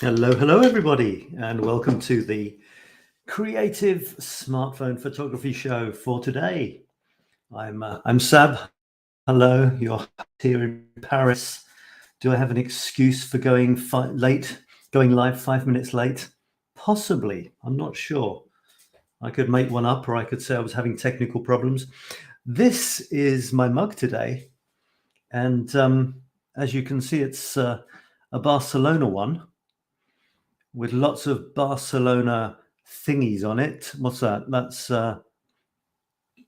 Hello, everybody, and welcome to the creative smartphone photography show for today. I'm Sab. Hello, you're here in Paris. Do I have an excuse for going live 5 minutes late? Possibly. I'm not sure. I could make one up, or I could say I was having technical problems. This is my mug today, and as you can see, it's a Barcelona one, with lots of Barcelona thingies on it. What's that? That's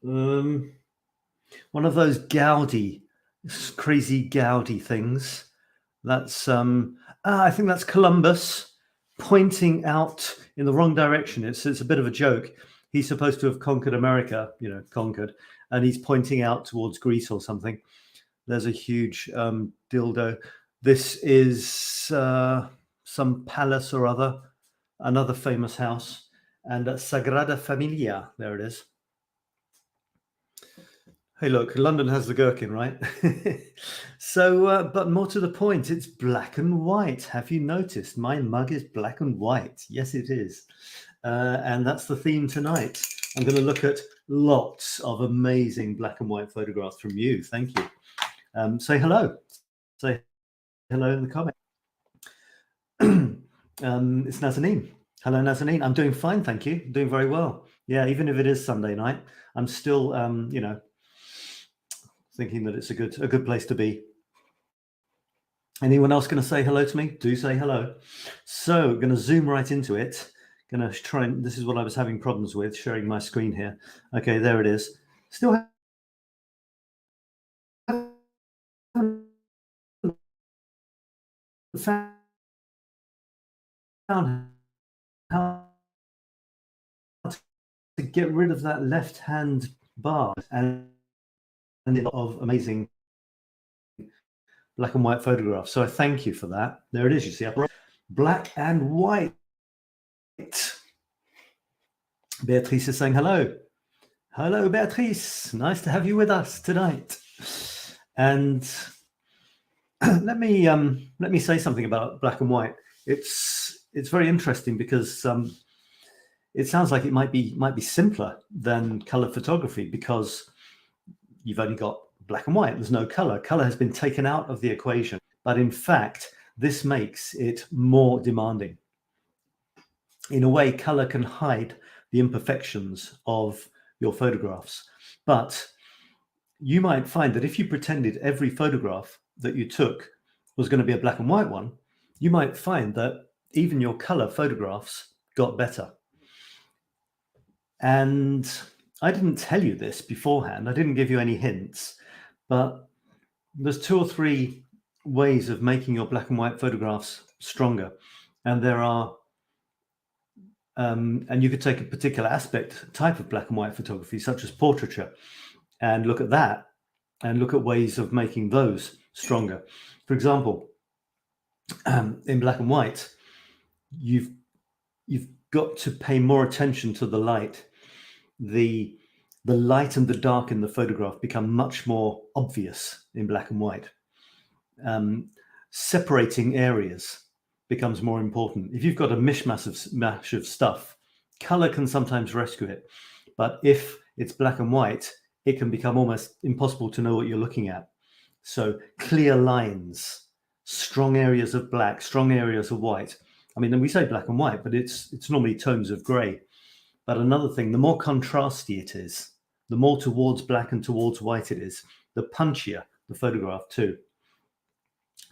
one of those crazy Gaudi things. That's I think that's Columbus pointing out in the wrong direction. It's a bit of a joke. He's supposed to have conquered America, and he's pointing out towards Greece or something. There's a huge dildo. This is some palace or other, another famous house, and Sagrada Familia, there it is. Hey, look, London has the gherkin, right? So, but more to the point, it's black and white. Have you noticed? My mug is black and white. Yes, it is. And that's the theme tonight. I'm going to look at lots of amazing black and white photographs from you. Thank you. Say hello. Say hello in the comment. It's Nazanin. Hello, Nazanin. I'm doing fine, thank you. Doing very well. Yeah, even if it is Sunday night, I'm still, thinking that it's a good place to be. Anyone else going to say hello to me? Do say hello. So, going to zoom right into it. Going to try and, this is what I was having problems with, sharing my screen here. Okay, there it is. Still found how to get rid of that left-hand bar and of amazing black and white photographs. So I thank you for that. There it is, you see, black and white. Beatrice is saying hello. Hello, Beatrice. Nice to have you with us tonight. And let me say something about black and white. It's very interesting because it sounds like it might be simpler than color photography because you've only got black and white. There's no color. Color has been taken out of the equation. But in fact, this makes it more demanding. In a way, color can hide the imperfections of your photographs. But you might find that if you pretended every photograph that you took was going to be a black and white one, you might find that even your color photographs got better. And I didn't tell you this beforehand. I didn't give you any hints, but there's 2 or 3 ways of making your black and white photographs stronger. And there are, and you could take a particular type of black and white photography, such as portraiture, and look at that and look at ways of making those stronger. For example, in black and white, you've got to pay more attention to the light. The light and the dark in the photograph become much more obvious in black and white. Separating areas becomes more important. If you've got a mishmash of stuff, color can sometimes rescue it. But if it's black and white, it can become almost impossible to know what you're looking at. So clear lines, strong areas of black, strong areas of white. I mean, we say black and white, but it's normally tones of gray. But another thing, the more contrasty it is, the more towards black and towards white it is, the punchier the photograph too.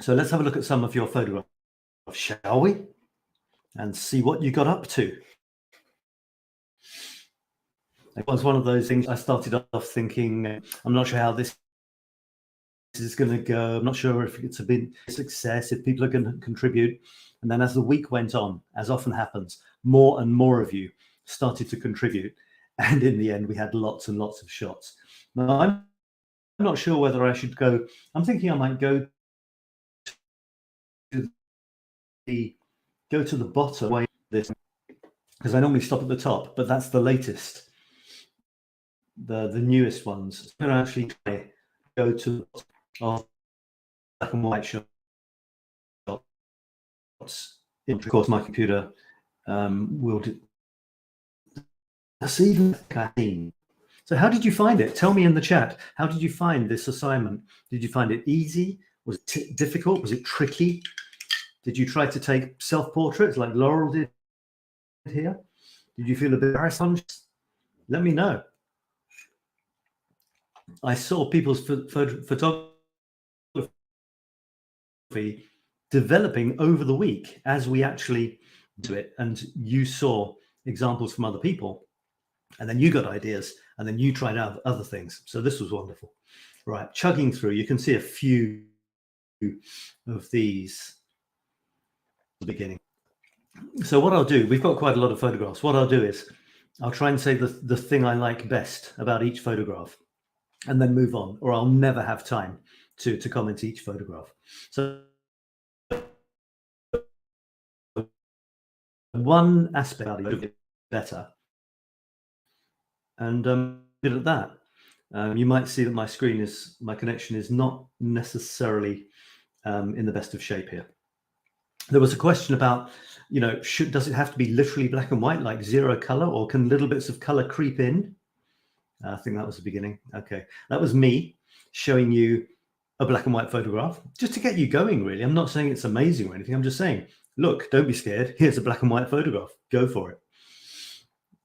So let's have a look at some of your photographs, shall we? And see what you got up to. It was one of those things I started off thinking, I'm not sure how this is going to go. I'm not sure if it's a big success, if people are going to contribute. And then as the week went on, as often happens, more and more of you started to contribute. And in the end, we had lots and lots of shots. Now, I'm not sure whether I should go. I'm thinking I might go to the bottom way this, because I normally stop at the top, but that's the latest, the newest ones. I'm going to actually go to black and white shots of course, my computer will deceive me. So how did you find it? Tell me in the chat. How did you find this assignment? Did you find it easy? Was it difficult? Was it tricky? Did you try to take self-portraits like Laurel did here? Did you feel a bit embarrassed? Let me know. I saw people's photography developing over the week as we actually do it, and you saw examples from other people, and then you got ideas, and then you tried out other things. So this was wonderful. Right, chugging through, you can see a few of these at the beginning. So what I'll do, we've got quite a lot of photographs. What I'll do is I'll try and say the thing I like best about each photograph, and then move on, or I'll never have time to comment each photograph. So one aspect of it better, and good at that. You might see that my connection is not necessarily in the best of shape here. There was a question about, does it have to be literally black and white, like zero color, or can little bits of color creep in? I think that was the beginning. Okay, that was me showing you a black and white photograph just to get you going, really. I'm not saying it's amazing or anything. I'm just saying, look, don't be scared. Here's a black and white photograph. Go for it.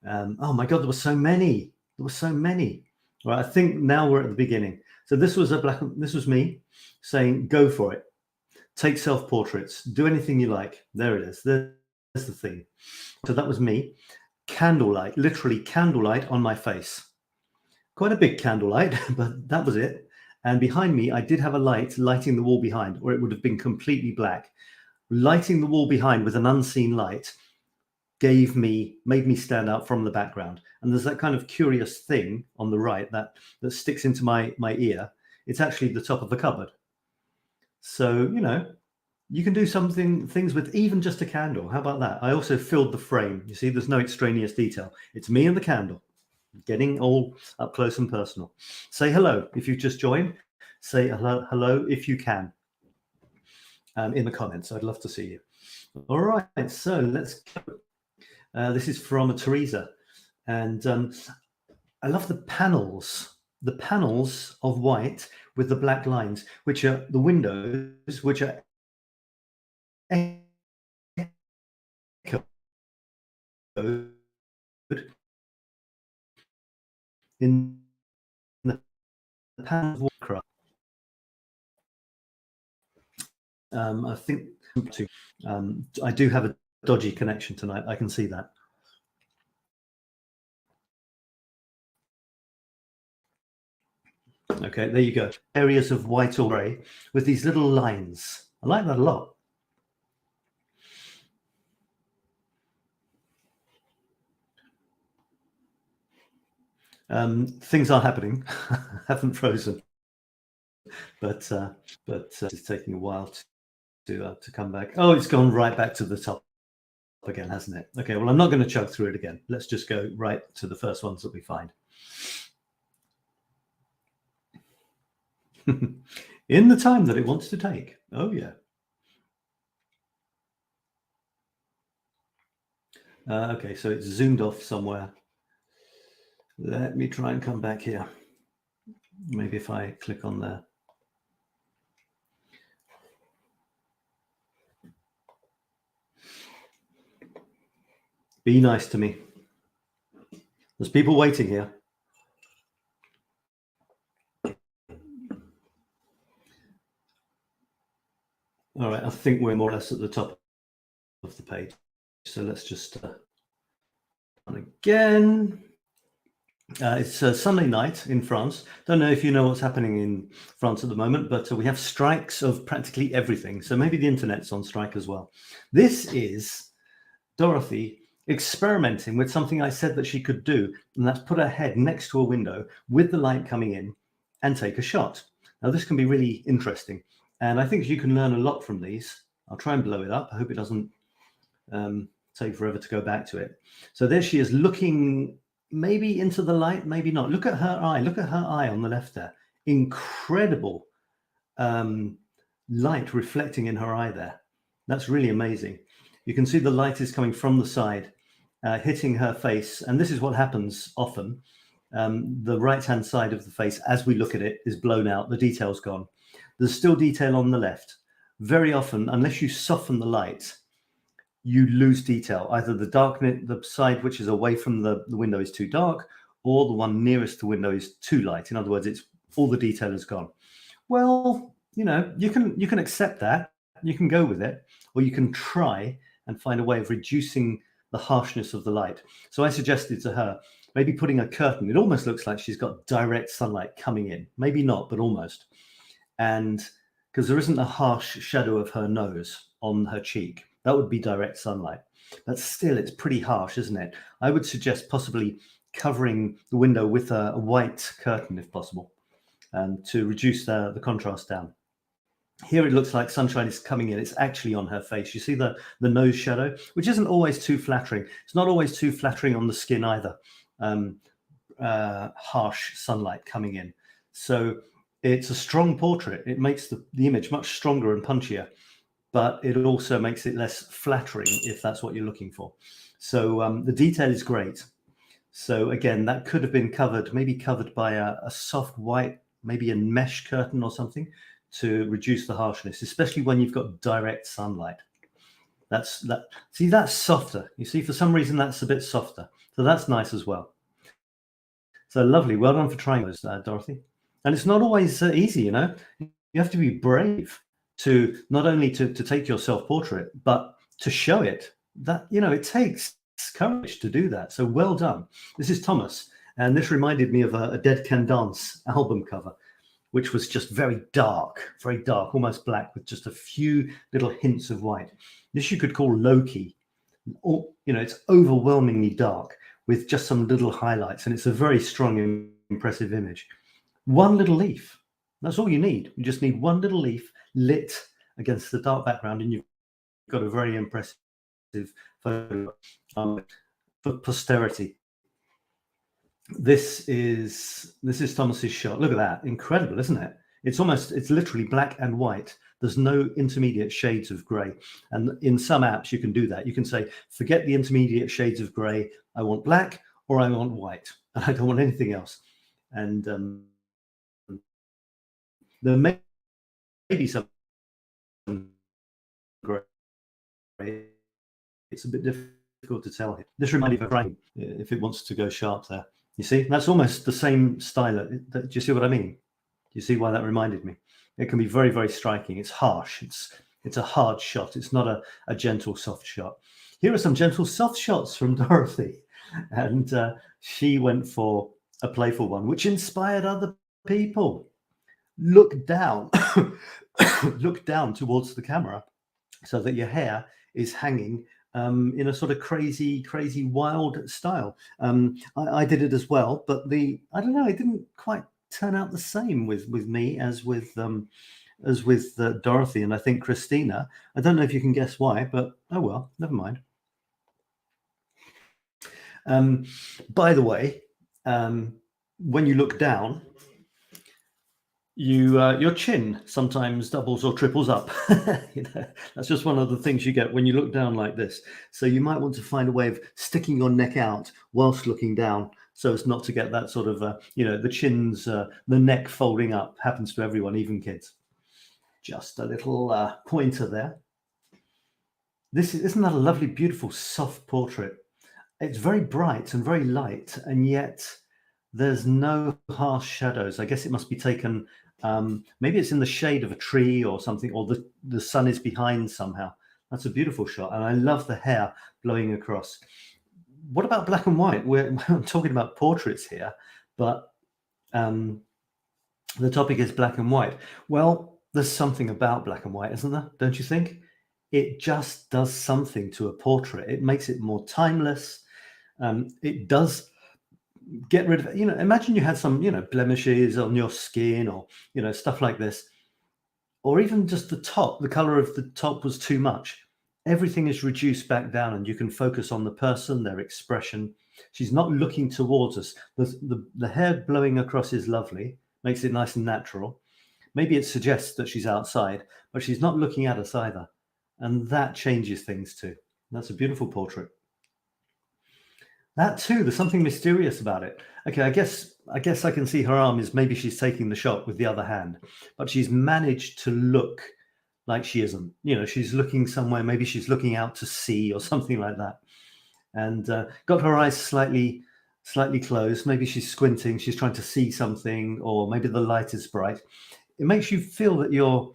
Oh my God, there were so many. There were so many. All right, I think now we're at the beginning. So this was me saying, go for it. Take self-portraits. Do anything you like. There it is. There's the theme. So that was me. Candlelight, literally candlelight on my face. Quite a big candlelight, but that was it. And behind me, I did have a light lighting the wall behind, or it would have been completely black. Lighting the wall behind with an unseen light made me stand out from the background. And there's that kind of curious thing on the right that sticks into my ear. It's actually the top of the cupboard. So, you can do things with even just a candle. How about that? I also filled the frame. You see, there's no extraneous detail. It's me and the candle, getting all up close and personal. Say hello if you've just joined. Say hello if you can in the comments. I'd love to see you. All right, so let's go. This is from Teresa, and I love the panels of white with the black lines, which are the windows, which are echoed in the panels of water. I think I do have a dodgy connection tonight. I can see that. Okay, there you go. Areas of white or gray with these little lines. I like that a lot. Things are happening. Haven't frozen, but it's taking a while to come back. Oh, it's gone right back to the top again, hasn't it? Okay, well, I'm not going to chug through it again. Let's just go right to the first ones that we find. In the time that it wants to take. Oh, yeah. Okay, so it's zoomed off somewhere. Let me try and come back here. Maybe if I click on there. Be nice to me. There's people waiting here. All right, I think we're more or less at the top of the page. So let's just again. It's a Sunday night in France. Don't know if you know what's happening in France at the moment, but we have strikes of practically everything. So maybe the internet's on strike as well. This is Dorothy experimenting with something I said that she could do, and that's put her head next to a window with the light coming in and take a shot. Now, this can be really interesting, and I think you can learn a lot from these. I'll try and blow it up. I hope it doesn't take forever to go back to it. So there she is, looking maybe into the light, maybe not. Look at her eye. Look at her eye on the left there. Incredible light reflecting in her eye there. That's really amazing. You can see the light is coming from the side, hitting her face. And this is what happens often. The right-hand side of the face, as we look at it, is blown out. The detail's gone. There's still detail on the left. Very often, unless you soften the light, you lose detail. Either the side which is away from the window is too dark, or the one nearest the window is too light. In other words, it's all the detail is gone. Well, you know, you can accept that. You can go with it, or you can try and find a way of reducing the harshness of the light. So I suggested to her maybe putting a curtain. It almost looks like she's got direct sunlight coming in. Maybe not, but almost. And because there isn't a harsh shadow of her nose on her cheek, that would be direct sunlight. But still, it's pretty harsh, isn't it? I would suggest possibly covering the window with a white curtain, if possible, to reduce the contrast down. Here it looks like sunshine is coming in. It's actually on her face. You see the nose shadow, which isn't always too flattering. It's not always too flattering on the skin either. Harsh sunlight coming in. So it's a strong portrait. It makes the image much stronger and punchier, but it also makes it less flattering if that's what you're looking for. So the detail is great. So again, that could have been covered, maybe covered by a soft white, maybe a mesh curtain or something, to reduce the harshness, especially when you've got direct sunlight. See, that's softer. You see, for some reason, that's a bit softer. So that's nice as well. So lovely. Well done for trying those, Dorothy. And it's not always easy, you know. You have to be brave to not only to take your self-portrait, but to show it. That, you know, it takes courage to do that. So well done. This is Thomas. And this reminded me of a Dead Can Dance album cover, which was just very dark, almost black, with just a few little hints of white. This you could call low-key. Or, you know, it's overwhelmingly dark with just some little highlights, and it's a very strong and impressive image. One little leaf, that's all you need. You just need one little leaf lit against the dark background, and you've got a very impressive photo for posterity. This is Thomas's shot. Look at that. Incredible, isn't it? It's literally black and white. There's no intermediate shades of gray. And in some apps, you can do that. You can say, forget the intermediate shades of gray. I want black or I want white. And I don't want anything else. And there may be some gray. It's a bit difficult to tell. This reminds me of a frame, if it wants to go sharp there. You see, that's almost the same style. Do you see what I mean? Do you see why that reminded me? It can be very, very striking. It's harsh. It's a hard shot. It's not a gentle, soft shot. Here are some gentle, soft shots from Dorothy. And she went for a playful one, which inspired other people. Look down. Look down towards the camera so that your hair is hanging in a sort of crazy, wild style. I did it as well, but I don't know, it didn't quite turn out the same with me as with Dorothy and I think Christina. I don't know if you can guess why, but oh well, never mind. By the way, when you look down, your chin sometimes doubles or triples up. You know, that's just one of the things you get when you look down like this. So you might want to find a way of sticking your neck out whilst looking down, so as not to get that sort of you know, the chin's the neck folding up. Happens to everyone, even kids. Just a little pointer there. Isn't that a lovely, beautiful, soft portrait? It's very bright and very light, and yet there's no harsh shadows. I guess it must be taken, maybe it's in the shade of a tree or something, or the sun is behind somehow. That's a beautiful shot. And I love the hair blowing across. What about black and white? We're talking about portraits here, but the topic is black and white. Well, there's something about black and white, isn't there? Don't you think? It just does something to a portrait. It makes it more timeless. It does get rid of, you know, imagine you had some, you know, blemishes on your skin or, you know, stuff like this, or even just the color of the top was too much. Everything is reduced back down and you can focus on the person, their expression. She's not looking towards us. The hair blowing across is lovely, makes it nice and natural. Maybe it suggests that she's outside, but she's not looking at us either. And that changes things too. That's a beautiful portrait. That too, there's something mysterious about it. Okay, I guess I can see her arm is maybe she's taking the shot with the other hand, but she's managed to look like she isn't. You know, she's looking somewhere, maybe she's looking out to sea or something like that. And got her eyes slightly closed. Maybe she's squinting, she's trying to see something, or maybe the light is bright. It makes you feel that you're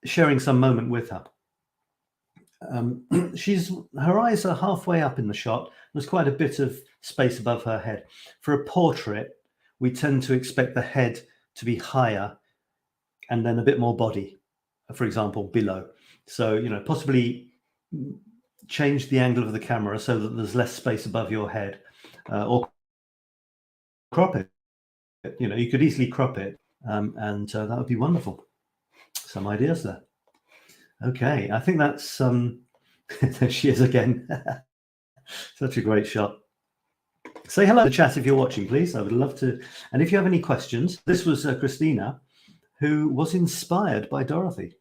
sharing some moment with her. Her eyes are halfway up in the shot. There's quite a bit of space above her head. For a portrait, we tend to expect the head to be higher and then a bit more body, for example, below. So, you know, possibly change the angle of the camera so that there's less space above your head, or crop it. You know, you could easily crop it, and that would be wonderful. Some ideas there. Okay, I think that's there she is again. Such a great shot. Say hello to the chat if you're watching, please. I would love to. And if you have any questions, this was Christina, who was inspired by Dorothy.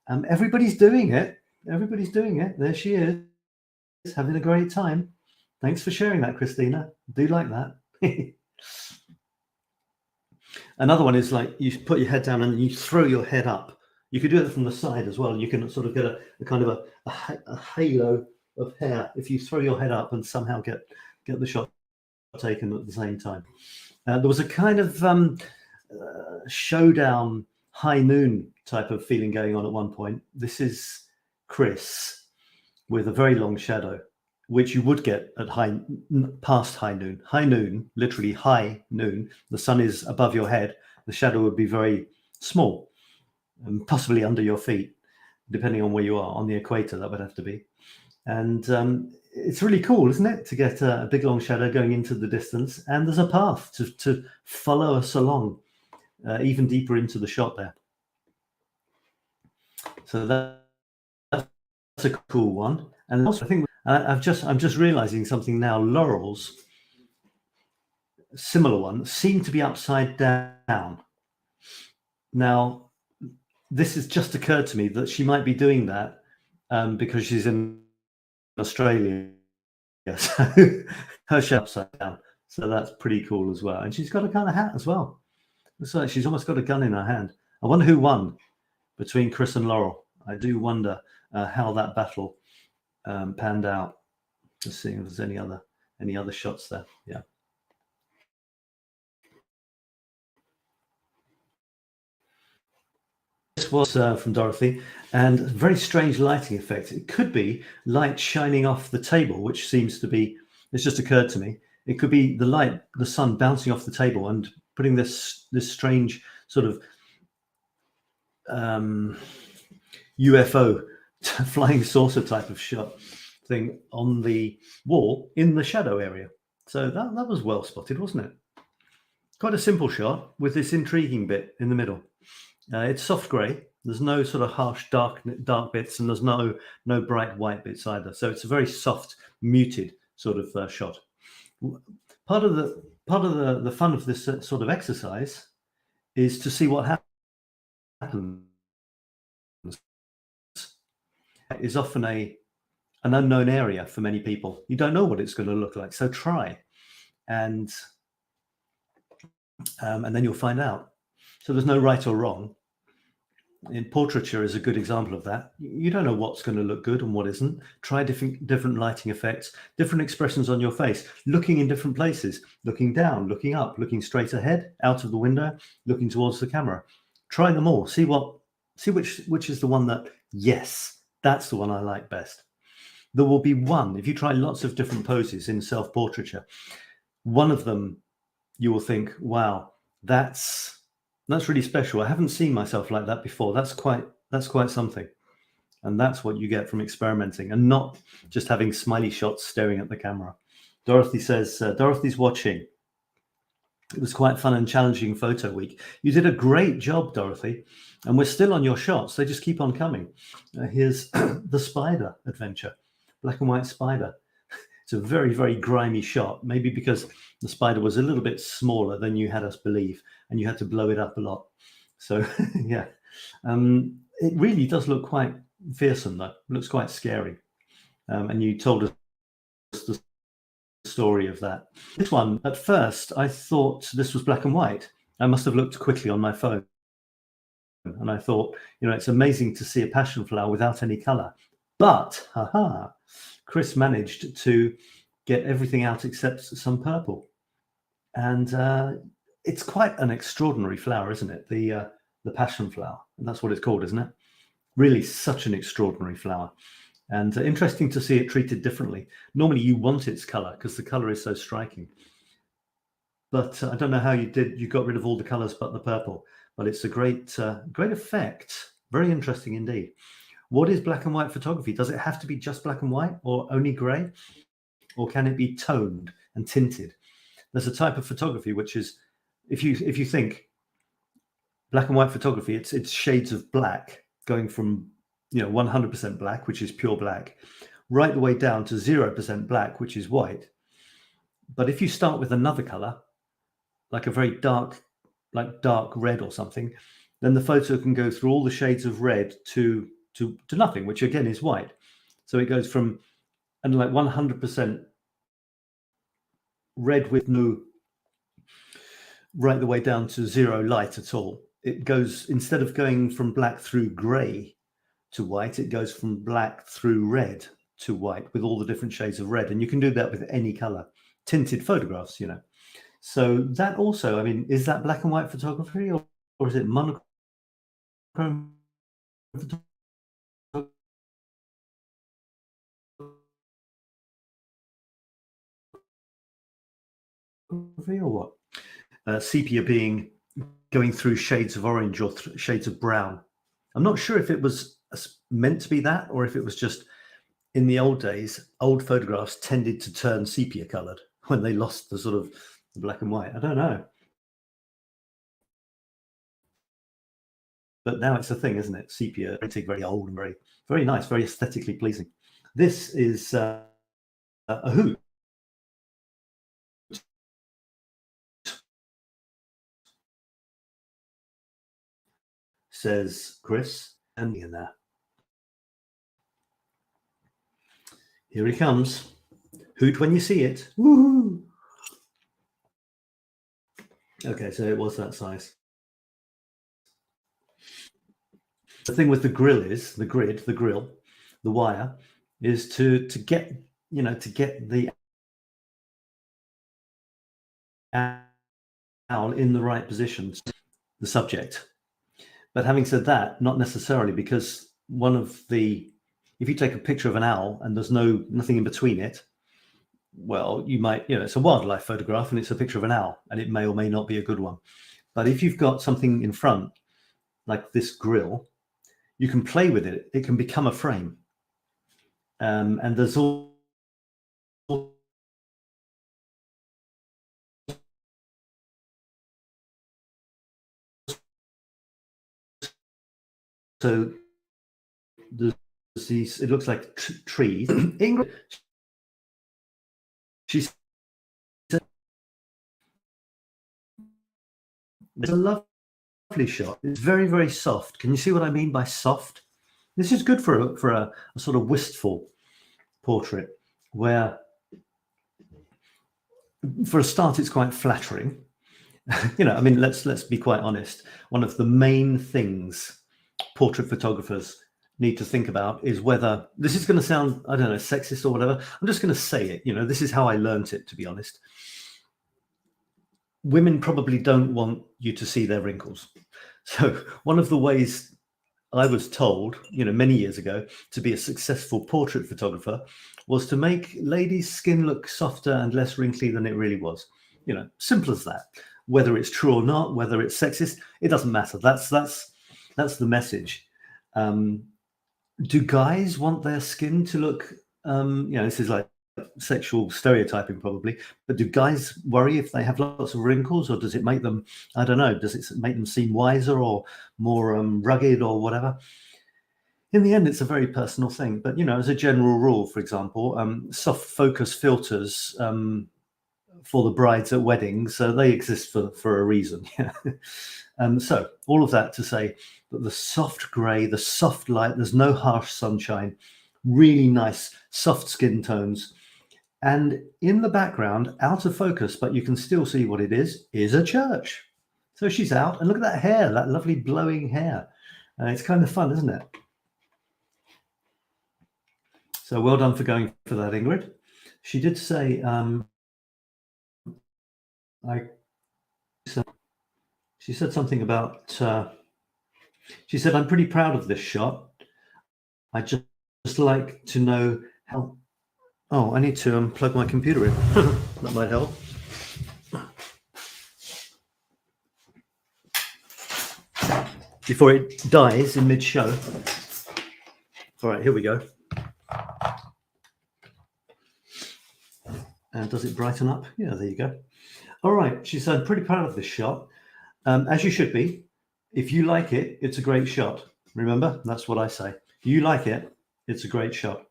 Everybody's doing it. Everybody's doing it. There she is, having a great time. Thanks for sharing that, Christina. Do like that. Another one is like you put your head down and you throw your head up. You could do it from the side as well. You can sort of get a kind of a halo of hair if you throw your head up and somehow get the shot taken at the same time. There was a kind of showdown, high noon type of feeling going on at one point. This is Chris with a very long shadow, which you would get at past high noon. High noon, literally high noon. The sun is above your head. The shadow would be very small, and possibly under your feet, depending on where you are. On the equator, that would have to be. And it's really cool, isn't it, to get a big long shadow going into the distance, and there's a path to follow us along even deeper into the shot there. So that's a cool one. And also, I think I'm just realizing something now. Laurel's similar one seemed to be upside down. Now, this has just occurred to me that she might be doing that because she's in Australia. So her shape upside down. So that's pretty cool as well. And she's got a kind of hat as well. Looks like she's almost got a gun in her hand. I wonder who won between Chris and Laurel. I do wonder how that battle panned out. Just seeing if there's any other shots there. Yeah. This was from Dorothy, and a very strange lighting effect. It could be light shining off the table, which seems to be, it's just occurred to me, it could be the light, the sun bouncing off the table and putting this strange sort of UFO, flying saucer type of shot thing on the wall in the shadow area. So that was well spotted, wasn't it? Quite a simple shot with this intriguing bit in the middle. It's soft grey. There's no sort of harsh dark bits, and there's no bright white bits either. So it's a very soft, muted sort of shot. Part of the fun of this sort of exercise is to see what happens. Is often an unknown area for many people. You don't know what it's going to look like, so try, and then you'll find out. So there's no right or wrong. In portraiture is a good example of that. You don't know what's going to look good and what isn't. Try different lighting effects, different expressions on your face, looking in different places, looking down, looking up, looking straight ahead, out of the window, looking towards the camera. Try them all. See which is the one that, yes, that's the one I like best. There will be one, if you try lots of different poses in self-portraiture, one of them you will think, wow, that's really special. I haven't seen myself like that before. That's quite something. And that's what you get from experimenting and not just having smiley shots staring at the camera. Dorothy says, Dorothy's watching. It was quite fun and challenging photo week. You did a great job, Dorothy. And we're still on your shots. They just keep on coming. Here's the spider adventure, black and white spider. It's a very, very grimy shot, maybe because the spider was a little bit smaller than you had us believe, and you had to blow it up a lot. So, yeah, it really does look quite fearsome, though. It looks quite scary. and you told us the story of that. This one, at first, I thought this was black and white. I must have looked quickly on my phone, and I thought, it's amazing to see a passion flower without any color. But, Chris managed to get everything out except some purple. And it's quite an extraordinary flower, isn't it? The passion flower. And that's what it's called, isn't it? Really such an extraordinary flower. And interesting to see it treated differently. Normally you want its color because the color is so striking. But I don't know how you did. You got rid of all the colors but the purple. But it's a great effect. Very interesting indeed. What is black and white photography? Does it have to be just black and white or only gray? Or can it be toned and tinted? There's a type of photography which is, if you think black and white photography, it's shades of black going from 100% black, which is pure black, right the way down to 0% black, which is white. But if you start with another color, like a very dark, like dark red or something, then the photo can go through all the shades of red to nothing, which again is white. So it goes from like 100% red with no, right the way down to zero light at all. It goes, instead of going from black through gray to white, it goes from black through red to white with all the different shades of red. And you can do that with any color. Tinted photographs, So that also, I mean, is that black and white photography or is it monochrome photography or what? Sepia being going through shades of orange or shades of brown. I'm not sure if it was meant to be that or if it was just in the old days, old photographs tended to turn sepia colored when they lost the sort of the black and white. I don't know. But now it's a thing, isn't it? Sepia, very old and very, very nice, very aesthetically pleasing. This is a hoot. Says Chris, and in there. Here he comes. Hoot when you see it. Woohoo! Okay, so it was that size. The thing with the grill is the grill, the wire, is to get the owl in the right position, the subject. But having said that, not necessarily, because if you take a picture of an owl and there's nothing in between it, well, you might, it's a wildlife photograph and it's a picture of an owl and it may or may not be a good one. But if you've got something in front, like this grill, you can play with it. It can become a frame. And there's all so there's these, it looks like trees. Ingrid, she said, it's a lovely shot. It's very, very soft. Can you see what I mean by soft? This is good for a sort of wistful portrait where, for a start, it's quite flattering. I mean, let's be quite honest. One of the main things portrait photographers need to think about is whether, this is going to sound, I don't know, sexist or whatever. I'm just going to say it. This is how I learnt it, to be honest. Women probably don't want you to see their wrinkles. So one of the ways I was told, many years ago, to be a successful portrait photographer was to make ladies' skin look softer and less wrinkly than it really was. Simple as that. Whether it's true or not, whether it's sexist, it doesn't matter. That's the message. Do guys want their skin to look, this is like sexual stereotyping probably, but do guys worry if they have lots of wrinkles, or does it make them, I don't know, does it make them seem wiser or more rugged or whatever? In the end, it's a very personal thing. But, as a general rule, for example, soft focus filters for the brides at weddings, they exist for a reason. So all of that to say that the soft gray, the soft light, there's no harsh sunshine, really nice, soft skin tones. And in the background, out of focus, but you can still see what it is a church. So she's out, and look at that hair, that lovely blowing hair. It's kind of fun, isn't it? So well done for going for that, Ingrid. She did say, she said something about, she said, I'm pretty proud of this shot. I just like to know how, oh, I need to unplug my computer in. That might help. Before it dies in mid-show. All right, here we go. And does it brighten up? Yeah, there you go. All right, she said, pretty proud of this shot. As you should be. If you like it, it's a great shot. Remember, that's what I say. If you like it, it's a great shot.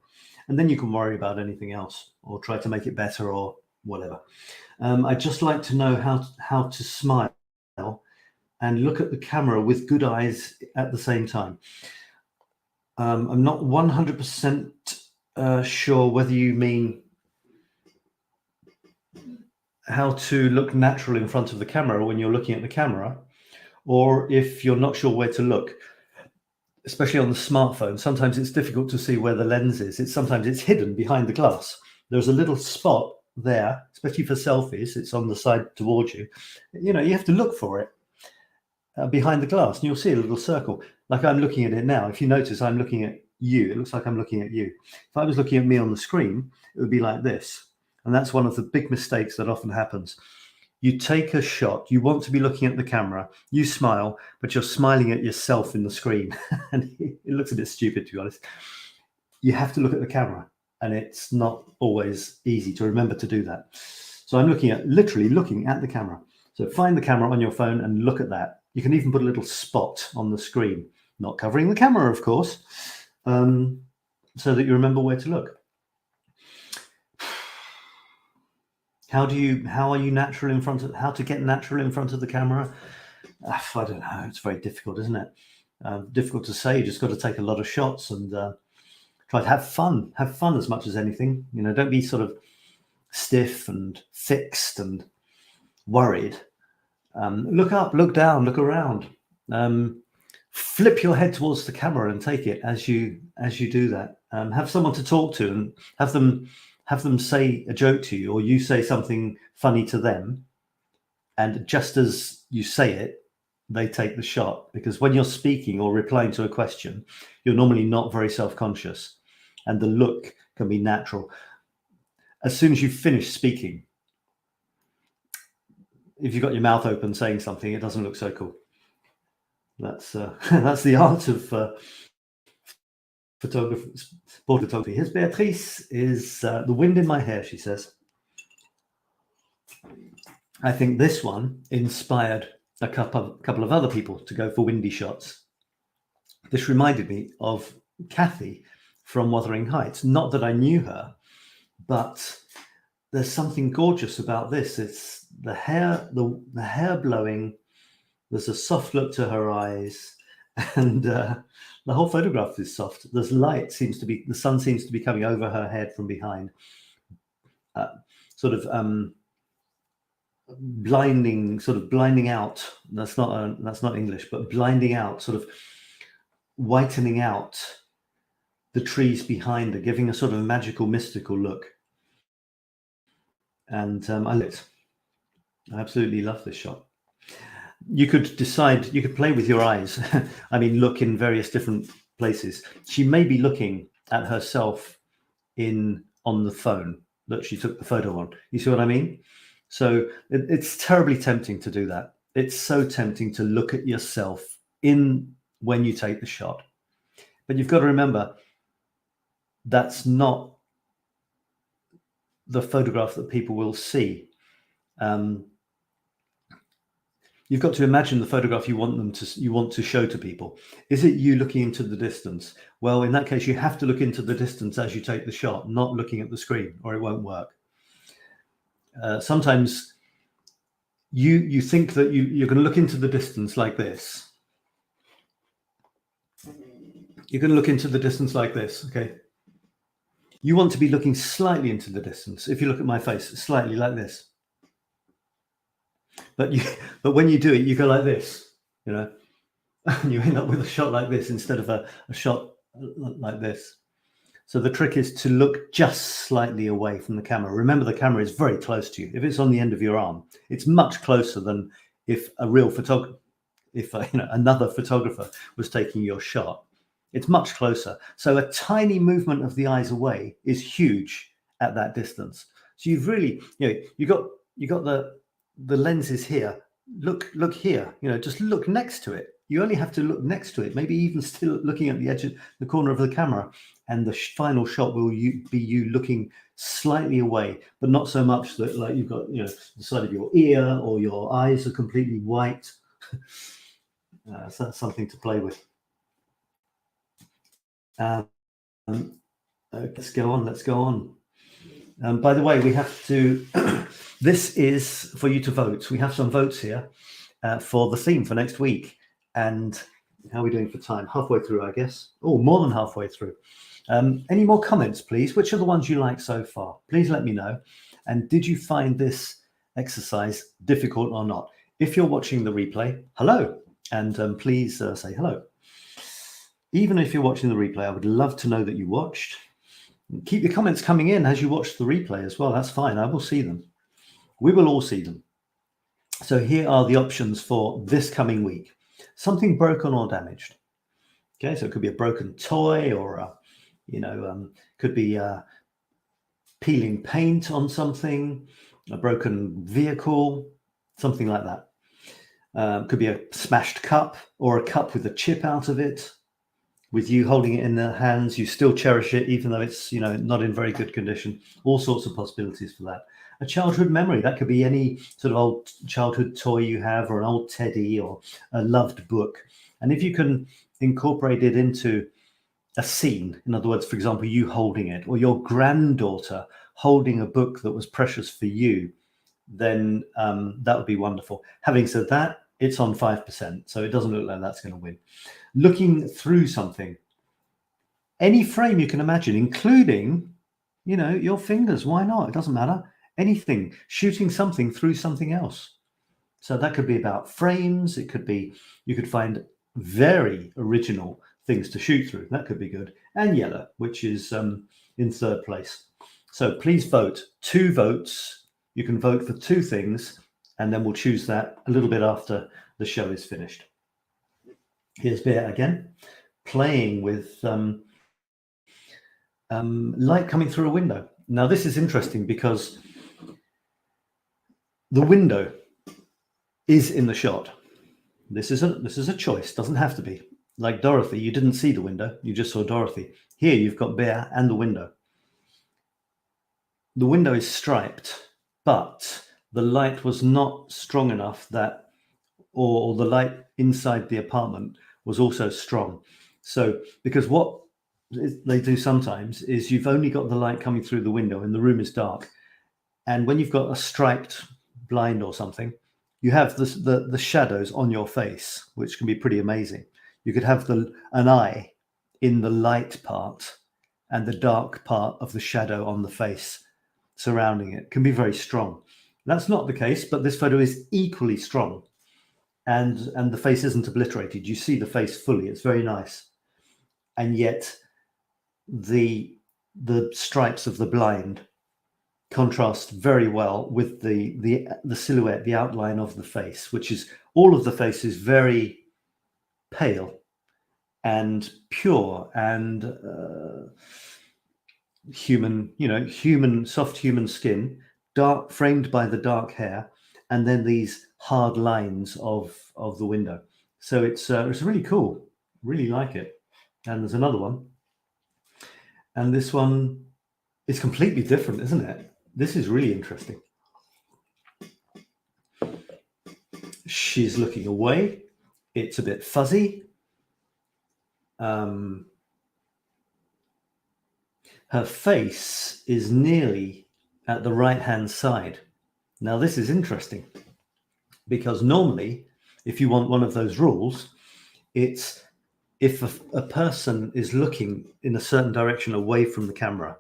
And then you can worry about anything else or try to make it better or whatever. I'd just like to know how to smile and look at the camera with good eyes at the same time. I'm not 100% sure whether you mean how to look natural in front of the camera when you're looking at the camera, or if you're not sure where to look, especially on the smartphone. Sometimes it's difficult to see where the lens is. Sometimes it's hidden behind the glass. There's a little spot there, especially for selfies. It's on the side towards you. You know, you have to look for it behind the glass, and you'll see a little circle. Like I'm looking at it now. If you notice, I'm looking at you. It looks like I'm looking at you. If I was looking at me on the screen, it would be like this. And that's one of the big mistakes that often happens. You take a shot, you want to be looking at the camera, you smile, but you're smiling at yourself in the screen. And it looks a bit stupid, to be honest. You have to look at the camera, and it's not always easy to remember to do that. So I'm literally looking at the camera. So find the camera on your phone and look at that. You can even put a little spot on the screen, not covering the camera, of course, so that you remember where to look. How to get natural in front of the camera? I don't know. It's very difficult, isn't it? Difficult to say. You just got to take a lot of shots and try to have fun. Have fun as much as anything. You know, don't be sort of stiff and fixed and worried. Look up, look down, look around. Flip your head towards the camera and take it as you do that. Have someone to talk to and have them say a joke to you, or you say something funny to them, and just as you say it, they take the shot. Because when you're speaking or replying to a question, you're normally not very self-conscious, and the look can be natural. As soon as you finish speaking, if you've got your mouth open saying something, it doesn't look so cool. That's that's the art of photography. Here's Beatrice. Is the wind in my hair, she says. I think this one inspired a couple of other people to go for windy shots. This reminded me of Kathy from Wuthering Heights. Not that I knew her, but there's something gorgeous about this. It's the hair blowing. There's a soft look to her eyes, and the whole photograph is soft. There's light. The sun seems to be coming over her head from behind, blinding out. That's not English, but blinding out, sort of whitening out the trees behind her, giving a sort of magical, mystical look. And I absolutely love this shot. You could play with your eyes. I mean, look in various different places. She may be looking at herself on the phone that she took the photo on. You see what I mean? So it's terribly tempting to do that. It's so tempting to look at yourself when you take the shot. But you've got to remember, that's not the photograph that people will see. You've got to imagine the photograph you want to show to people. Is it you looking into the distance? Well, in that case, you have to look into the distance as you take the shot, not looking at the screen, or it won't work. Sometimes you think that you're going to look into the distance like this. You're going to look into the distance like this, okay? You want to be looking slightly into the distance. If you look at my face, slightly like this. But when you do it, you go like this, you know, and you end up with a shot like this instead of a shot like this. So the trick is to look just slightly away from the camera. Remember, the camera is very close to you. If it's on the end of your arm, it's much closer than if a real photographer, if another photographer was taking your shot. It's much closer. So a tiny movement of the eyes away is huge at that distance. So you've really, you got the lenses here. Look here. Just look next to it. You only have to look next to it, maybe even still looking at the edge of the corner of the camera, and the final shot will be you looking slightly away, but not so much that like you've got the side of your ear or your eyes are completely white. So that's something to play with. Let's go on. By the way, we have to. This is for you to vote. We have some votes here for the theme for next week. And how are we doing for time? Halfway through, I guess. Oh, more than halfway through. Any more comments, please? Which are the ones you like so far? Please let me know. And did you find this exercise difficult or not? If you're watching the replay, hello. And please say hello. Even if you're watching the replay, I would love to know that you watched. Keep your comments coming in as you watch the replay as well. That's fine. I will see them. We will all see them. So here are the options for this coming week. Something broken or damaged. Okay, so it could be a broken toy, or could be peeling paint on something, a broken vehicle, something like that. Could be a smashed cup, or a cup with a chip out of it. With you holding it in the hands, you still cherish it, even though it's not in very good condition. All sorts of possibilities for that. A childhood memory, that could be any sort of old childhood toy you have, or an old teddy, or a loved book. And if you can incorporate it into a scene, in other words, for example, you holding it, or your granddaughter holding a book that was precious for you, then that would be wonderful. Having said that, it's on 5%, so it doesn't look like that's going to win. Looking through something, any frame you can imagine, including, your fingers. Why not? It doesn't matter. Anything, shooting something through something else. So that could be about frames. It could be, you could find very original things to shoot through. That could be good. And yellow, which is in third place. So please vote. 2 votes. You can vote for 2 things, and then we'll choose that a little bit after the show is finished. Here's Bear again, playing with light coming through a window. Now this is interesting because the window is in the shot. This is a choice. Doesn't have to be. Like Dorothy, you didn't see the window. You just saw Dorothy. Here you've got Bear and the window. The window is striped, but the light was not strong enough that, or the light inside the apartment was also strong. So, because what they do sometimes is you've only got the light coming through the window and the room is dark. And when you've got a striped blind or something, you have the shadows on your face, which can be pretty amazing. You could have an eye in the light part and the dark part of the shadow on the face surrounding it. Can be very strong. That's not the case, but this photo is equally strong. And the face isn't obliterated. You see the face fully. It's very nice. And yet the stripes of the blind contrast very well with the silhouette, the outline of the face, which is, all of the face is very pale and pure and human, soft human skin, dark, framed by the dark hair, and then these hard lines of the window. So it's really cool. Really like it. And there's another one. And this one is completely different, isn't it? This is really interesting. She's looking away. It's a bit fuzzy. Her face is nearly at the right-hand side. Now, this is interesting because normally, if you want one of those rules, it's if a person is looking in a certain direction away from the camera,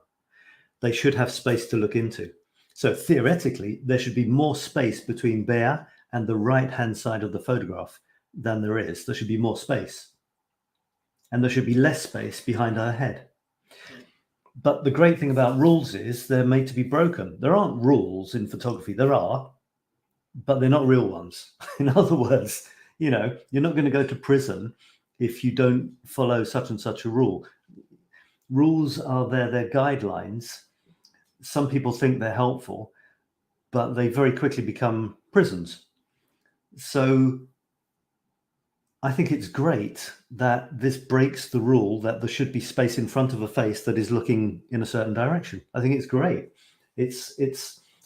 they should have space to look into. So theoretically, there should be more space between 𝗏 and the right-hand side of the photograph than there is. There should be more space. And there should be less space behind her head. But the great thing about rules is they're made to be broken. There aren't rules in photography. There are, but they're not real ones. In other words, you know, you're not going to go to prison if you don't follow such and such a rule. Rules are there, they're guidelines. Some people think they're helpful, but they very quickly become prisons. So I think it's great that this breaks the rule that there should be space in front of a face that is looking in a certain direction. I think it's great.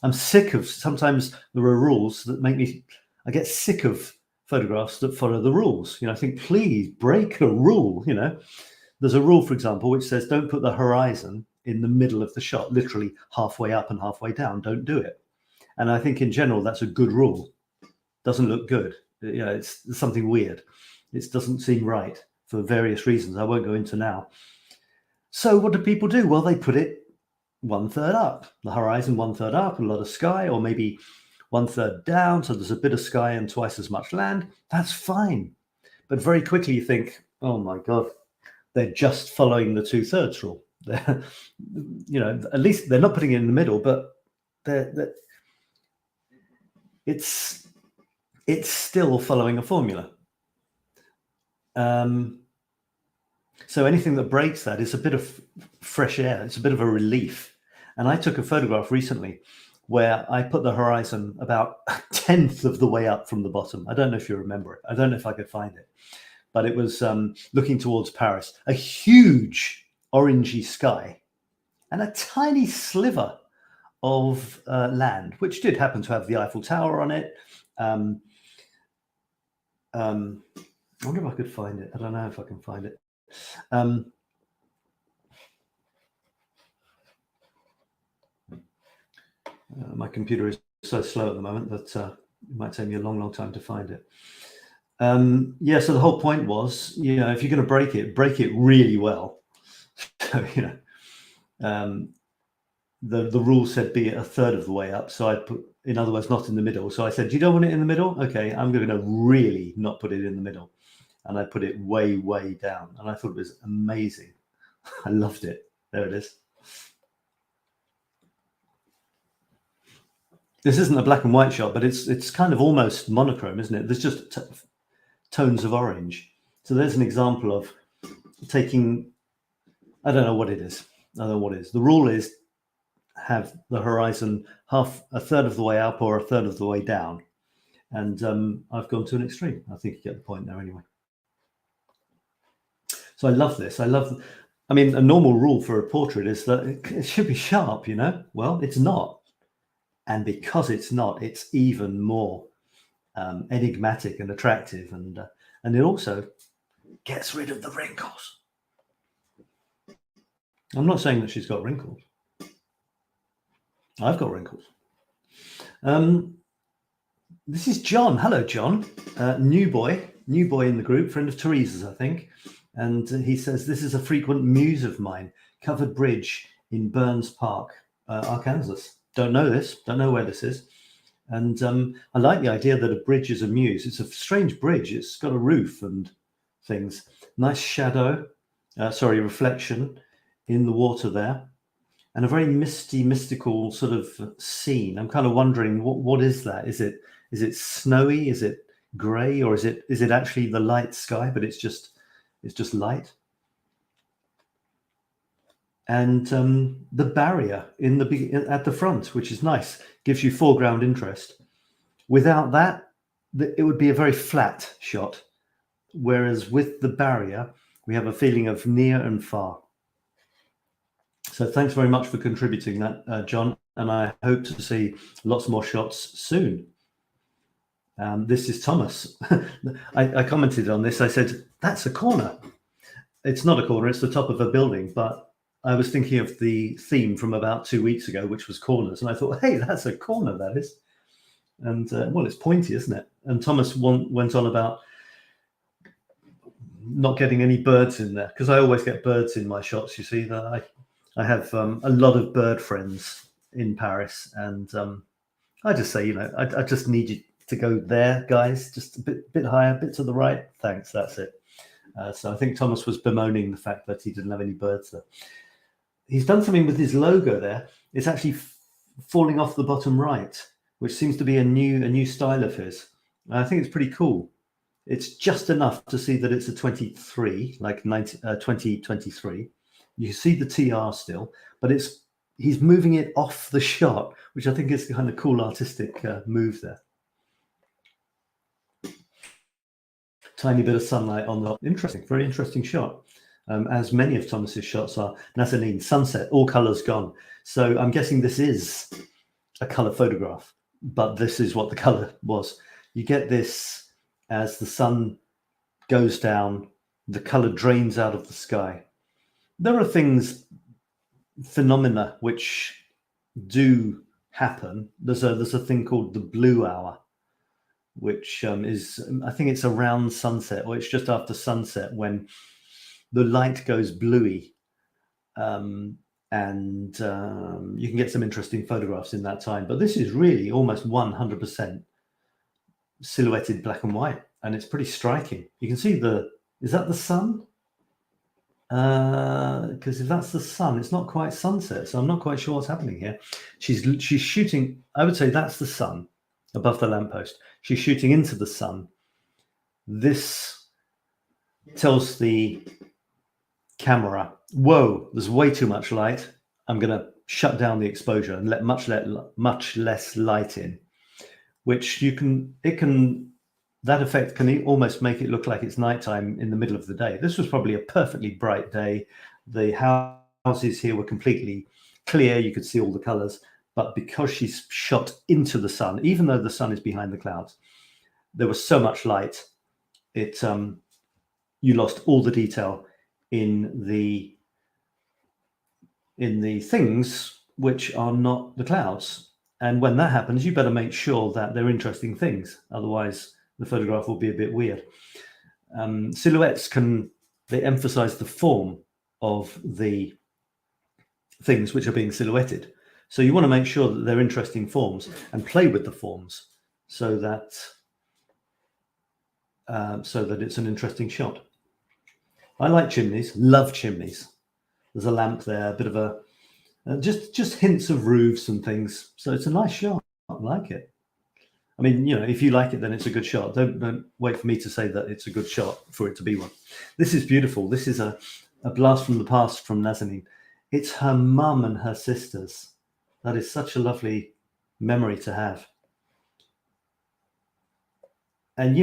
I'm sick of, sometimes there are rules that make me, I get sick of photographs that follow the rules. You know, I think, please break a rule. You know, there's a rule, for example, which says don't put the horizon in the middle of the shot, literally halfway up and halfway down. Don't do it. And I think in general, that's a good rule. Doesn't look good. You know, it's something weird. It doesn't seem right for various reasons I won't go into now. So what do people do? Well, they put it 1/3 up, the horizon 1/3 up, a lot of sky, or maybe 1/3 down, so there's a bit of sky and twice as much land. That's fine. But very quickly you think, oh my God, they're just following the 2/3 rule. They're, you know, at least they're not putting it in the middle, but it's still following a formula. So anything that breaks that is a bit of fresh air. It's a bit of a relief. And I took a photograph recently where I put the horizon about 1/10 of the way up from the bottom. I don't know if you remember it. I don't know if I could find it, but it was looking towards Paris, a huge orangey sky and a tiny sliver of land, which did happen to have the Eiffel Tower on it. I wonder if I could find it. I don't know if I can find it. My computer is so slow at the moment that it might take me a long time to find it. Yeah, so the whole point was, you know, if you're going to break it really well. So, you know, the rule said be it 1/3 of the way up. So I put, in other words, not in the middle. So I said, you don't want it in the middle? Okay, I'm going to really not put it in the middle. And I put it way, way down. And I thought it was amazing. I loved it. There it is. This isn't a black and white shot, but it's kind of almost monochrome, isn't it? There's just tones of orange. So there's an example of taking, I don't know what it is. I don't know what it is. The rule is have the horizon 1/3 of the way up or 1/3 of the way down. And I've gone to an extreme. I think you get the point there anyway. So I love this. I mean, a normal rule for a portrait is that it should be sharp, you know? Well, it's not. And because it's not, it's even more enigmatic and attractive. And it also gets rid of the wrinkles. I'm not saying that she's got wrinkles. I've got wrinkles. This is John. Hello, John. New boy in the group, friend of Teresa's, I think. And he says, this is a frequent muse of mine, covered bridge in Burns Park, Arkansas. Don't know this, don't know where this is. And I like the idea that a bridge is a muse. It's a strange bridge. It's got a roof and things. Nice shadow, reflection in the water there. And a very misty, mystical sort of scene. I'm kind of wondering, what is that? Is it snowy? Is it grey? Or is it actually the light sky, but it's just light? And the barrier at the front, which is nice, gives you foreground interest. Without that, it would be a very flat shot. Whereas with the barrier, we have a feeling of near and far. So thanks very much for contributing that, John. And I hope to see lots more shots soon. This is Thomas. I commented on this. I said, that's a corner. It's not a corner, it's the top of a building. But I was thinking of the theme from about 2 weeks ago, which was corners. And I thought, hey, that's a corner, that is. And well, it's pointy, isn't it? And Thomas went on about not getting any birds in there, because I always get birds in my shots, you see. That I have a lot of bird friends in Paris, and I just say, I just need you to go there, guys, just a bit higher, a bit to the right. Thanks, that's it. So I think Thomas was bemoaning the fact that he didn't have any birds there. He's done something with his logo there. It's actually falling off the bottom right, which seems to be a new style of his. I think it's pretty cool. It's just enough to see that it's a 23, like 2023. You see the TR still, but he's moving it off the shot, which I think is kind of cool artistic move there. Tiny bit of sunlight on the interesting, very interesting shot. As many of Thomas's shots are. Nazanin, sunset, all colors gone. So I'm guessing this is a color photograph, but this is what the color was. You get this as the sun goes down, the color drains out of the sky. There are phenomena which do happen. There's a thing called the blue hour, which is, I think it's around sunset, or it's just after sunset when the light goes bluey, and you can get some interesting photographs in that time. But this is really almost 100% silhouetted black and white, and it's pretty striking. You can see is that the sun? Because if that's the sun, it's not quite sunset, so I'm not quite sure what's happening here. She's shooting, I would say that's the sun above the lamppost. She's shooting into the sun. This tells the camera, whoa, there's way too much light. I'm going to shut down the exposure and let much less light in, which that effect can almost make it look like it's nighttime in the middle of the day. This was probably a perfectly bright day. The houses here were completely clear. You could see all the colors, but because she's shot into the sun, even though the sun is behind the clouds, there was so much light. You lost all the detail in the things which are not the clouds. And when that happens, you better make sure that they're interesting things. Otherwise, the photograph will be a bit weird. Silhouettes they emphasize the form of the things which are being silhouetted. So you want to make sure that they're interesting forms and play with the forms so that it's an interesting shot. I like chimneys, love chimneys. There's a lamp there, a bit of just hints of roofs and things. So it's a nice shot. I like it. I mean, if you like it, then it's a good shot. Don't wait for me to say that it's a good shot for it to be one. This is beautiful. This is a blast from the past from Nazanin. It's her mum and her sisters. That is such a lovely memory to have. And,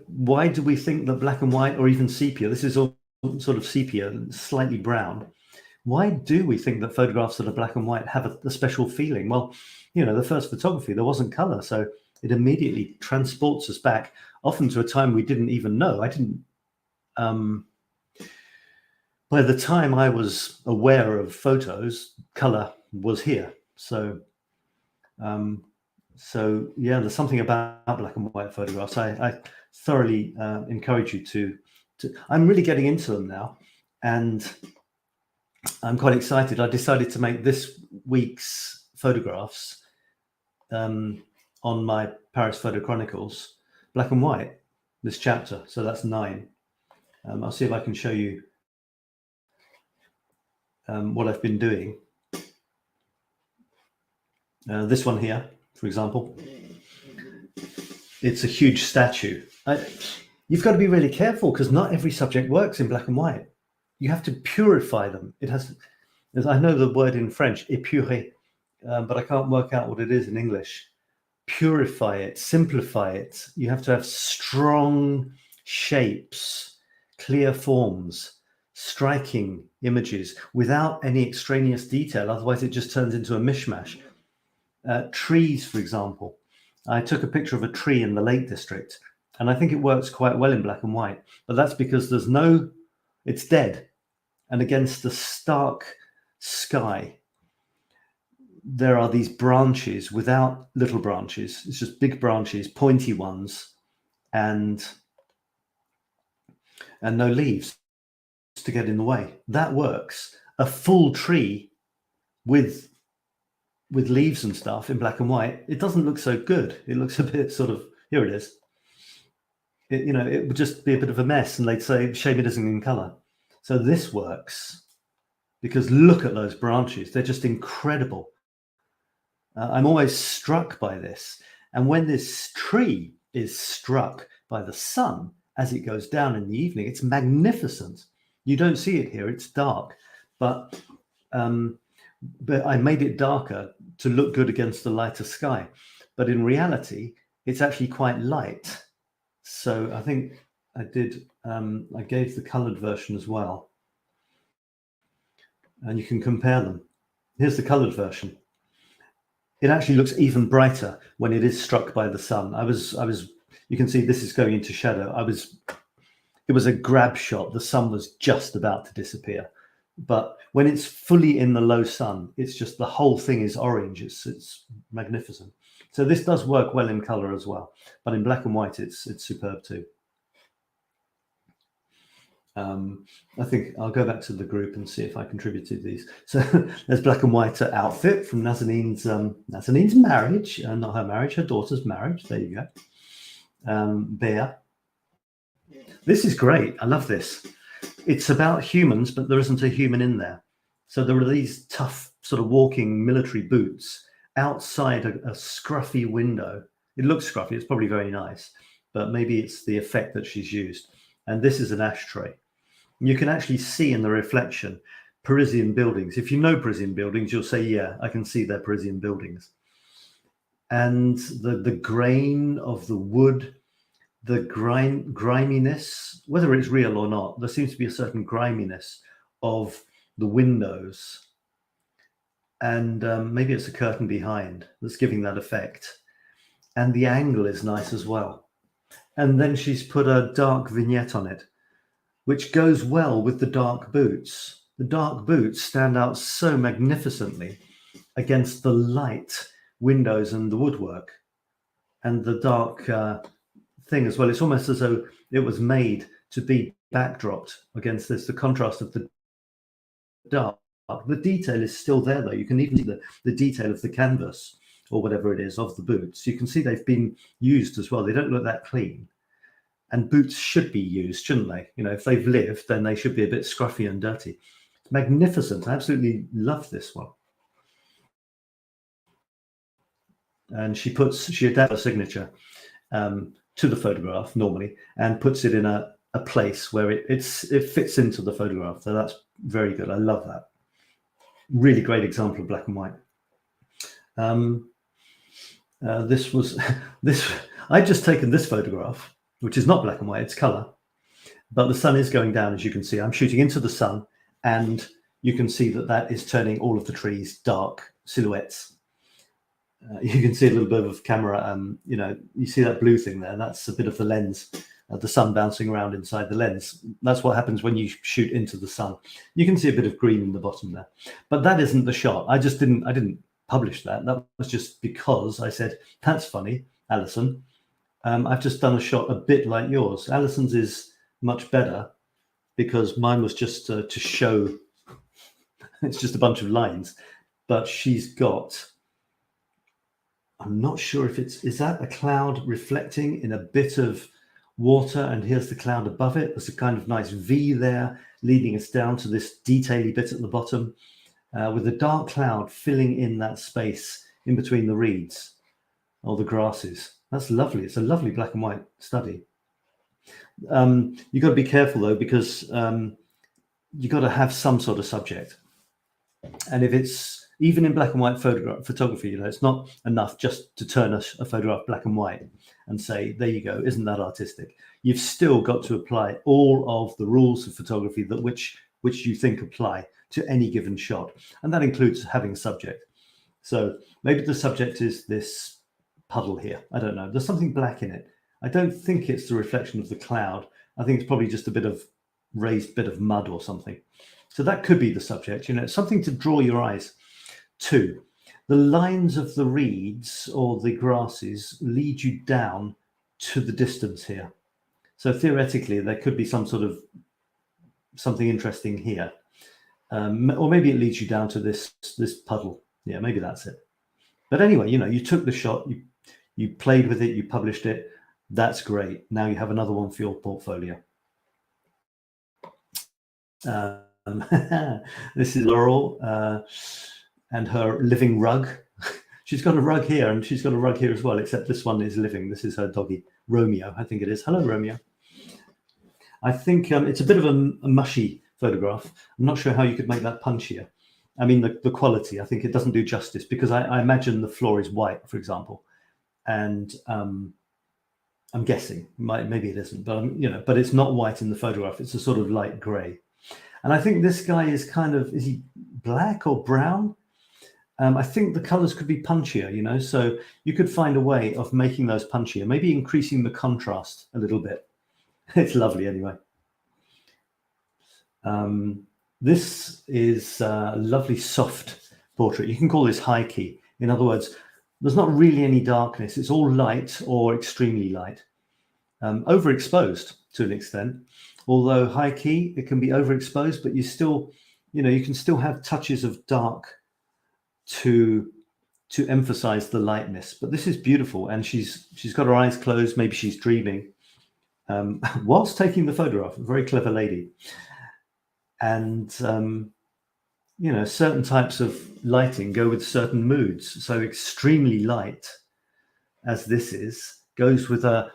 why do we think that black and white or even sepia, this is all sort of sepia, slightly brown. Why do we think that photographs that are black and white have a special feeling? Well, the first photography, there wasn't color. So it immediately transports us back, often to a time we didn't even know. By the time I was aware of photos, color was here. So yeah, there's something about black and white photographs. I thoroughly encourage you to. I'm really getting into them now, and I'm quite excited. I decided to make this week's photographs on my Paris Photo Chronicles black and white, this chapter. So that's 9. I'll see if I can show you what I've been doing. This one here, for example, it's a huge statue. You've got to be really careful because not every subject works in black and white. You have to purify them. I know the word in French, épurer, but I can't work out what it is in English. Purify it, simplify it. You have to have strong shapes, clear forms, striking images without any extraneous detail. Otherwise, it just turns into a mishmash. Trees, for example. I took a picture of a tree in the Lake District, and I think it works quite well in black and white, but that's because it's dead. And against the stark sky, there are these branches without little branches. It's just big branches, pointy ones, and no leaves to get in the way. That works. A full tree with leaves and stuff in black and white, it doesn't look so good. It looks a bit sort of, here it is. It would just be a bit of a mess, and they'd say, shame it isn't in color. So this works because look at those branches. They're just incredible. I'm always struck by this. And when this tree is struck by the sun as it goes down in the evening, it's magnificent. You don't see it here, it's dark, but I made it darker to look good against the lighter sky. But in reality, it's actually quite light. So I think I did, I gave the colored version as well. And you can compare them. Here's the colored version. It actually looks even brighter when it is struck by the sun. You can see this is going into shadow. It was a grab shot. The sun was just about to disappear. But when it's fully in the low sun, it's just the whole thing is orange. It's magnificent. So this does work well in color as well. But in black and white, it's superb too. I think I'll go back to the group and see if I contributed these. So there's black and white outfit from Nazanin's marriage, not her marriage, her daughter's marriage. There you go. Bear. This is great. I love this. It's about humans, but there isn't a human in there. So there are these tough sort of walking military boots outside a scruffy window. It looks scruffy. It's probably very nice, but maybe it's the effect that she's used. And this is an ashtray. You can actually see in the reflection Parisian buildings. If you know Parisian buildings, you'll say, yeah, I can see they're Parisian buildings. And the grain of the wood, the griminess, whether it's real or not, there seems to be a certain griminess of the windows. And maybe it's a curtain behind that's giving that effect. And the angle is nice as well. And then she's put a dark vignette on it, which goes well with the dark boots. The dark boots stand out so magnificently against the light windows and the woodwork and the dark thing as well. It's almost as though it was made to be backdropped against this, the contrast of the dark. The detail is still there though. You can even see the detail of the canvas or whatever it is of the boots. You can see they've been used as well. They don't look that clean. And boots should be used, shouldn't they? You know, if they've lived, then they should be a bit scruffy and dirty. It's magnificent. I absolutely love this one. And she adapts her signature to the photograph normally and puts it in a place where it fits into the photograph. So that's very good. I love that. Really great example of black and white. I'd just taken this photograph, which is not black and white, it's color, but the sun is going down, as you can see. I'm shooting into the sun, and you can see that is turning all of the trees dark silhouettes. You can see a little bit of camera, you see that blue thing there, that's a bit of the lens, the sun bouncing around inside the lens. That's what happens when you shoot into the sun. You can see a bit of green in the bottom there, but that isn't the shot. I didn't publish that. That was just because I said, that's funny, Alison. I've just done a shot a bit like yours. Alison's is much better because mine was just to show, it's just a bunch of lines, but she's got, I'm not sure if is that a cloud reflecting in a bit of water, and here's the cloud above it. There's a kind of nice V there leading us down to this detaily bit at the bottom with a dark cloud filling in that space in between the reeds or the grasses. That's lovely. It's a lovely black and white study. You've got to be careful though, because you've got to have some sort of subject. And if it's even in black and white photography, it's not enough just to turn a photograph black and white and say, there you go, isn't that artistic? You've still got to apply all of the rules of photography that which you think apply to any given shot. And that includes having a subject. So maybe the subject is this puddle here. I don't know. There's something black in it. I don't think it's the reflection of the cloud. I think it's probably just a bit of raised bit of mud or something. So that could be the subject. It's something to draw your eyes to. The lines of the reeds or the grasses lead you down to the distance here. So theoretically, there could be some sort of something interesting here. or maybe it leads you down to this puddle. Yeah, maybe that's it. But anyway, you know, you took the shot, you played with it, you published it. That's great. Now you have another one for your portfolio. This is Laurel and her living rug. She's got a rug here and she's got a rug here as well, except this one is living. This is her doggy, Romeo, I think it is. Hello, Romeo. I think it's a bit of a mushy photograph. I'm not sure how you could make that punchier. I mean, the quality, I think it doesn't do justice, because I imagine the floor is white, for example. And I'm guessing, maybe it isn't, but you know, but it's not white in the photograph. It's a sort of light gray. And I think this guy is kind of, is he black or brown? I think the colors could be punchier, you know, so you could find a way of making those punchier, maybe increasing the contrast a little bit. It's lovely anyway. This is a lovely soft portrait. You can call this high key. In other words, there's not really any darkness. It's all light or extremely light. Overexposed to an extent. Although high key, it can be overexposed, but you still, you know, you can still have touches of dark to emphasize the lightness. But this is beautiful, and she's got her eyes closed. Maybe she's dreaming whilst taking the photograph. A very clever lady. And you know, certain types of lighting go with certain moods. So extremely light, as this is, goes with a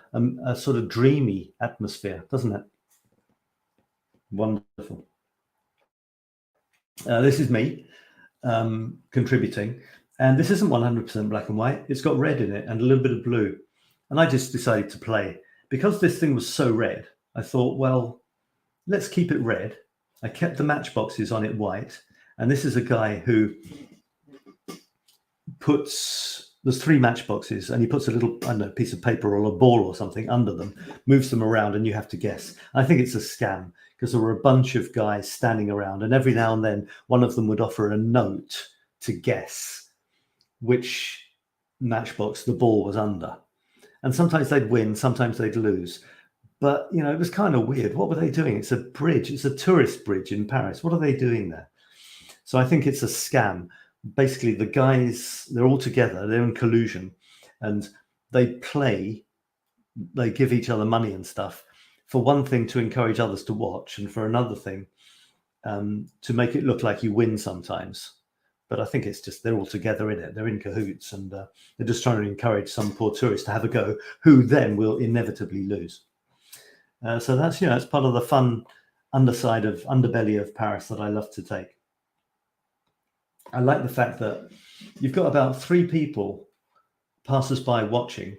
sort of dreamy atmosphere, doesn't it? Wonderful. This is me contributing, and this isn't 100% black and white. It's got red in it and a little bit of blue, and I just decided to play. Because this thing was so red, I thought, well, let's keep it red. I kept the matchboxes on it white, and this is a guy who puts, there's 3 matchboxes, and he puts a little, I don't know, piece of paper or a ball or something under them, moves them around, and you have to guess. I think it's a scam, because there were a bunch of guys standing around, and every now and then one of them would offer a note to guess which matchbox the ball was under. And sometimes they'd win, sometimes they'd lose. But, you know, it was kind of weird. What were they doing? It's a bridge. It's a tourist bridge in Paris. What are they doing there? So I think it's a scam. Basically, the guys, they're all together. They're in collusion. And they play. They give each other money and stuff. For one thing, to encourage others to watch. And for another thing, to make it look like you win sometimes. But I think it's just they're all together in it. They're in cahoots. And they're just trying to encourage some poor tourist to have a go, who then will inevitably lose. So that's, you know, it's part of the fun underbelly of Paris that I love to take. I like the fact that you've got about 3 people, passers-by, watching.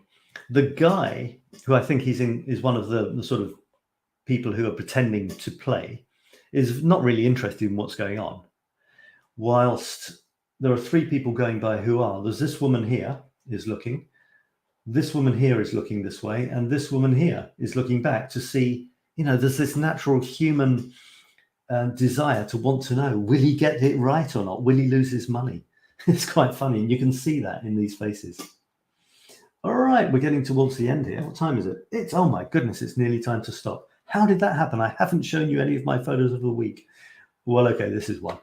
The guy, who I think is one of the sort of people who are pretending to play, is not really interested in what's going on. Whilst there are 3 people going by who are, there's this woman here is looking. This woman here is looking this way, and this woman here is looking back to see, you know, there's this natural human desire to want to know, will he get it right or not? Will he lose his money? It's quite funny, and you can see that in these faces. All right, we're getting towards the end here. What time is it? It's, oh my goodness, it's nearly time to stop. How did that happen? I haven't shown you any of my photos of the week. Well, okay, this is one.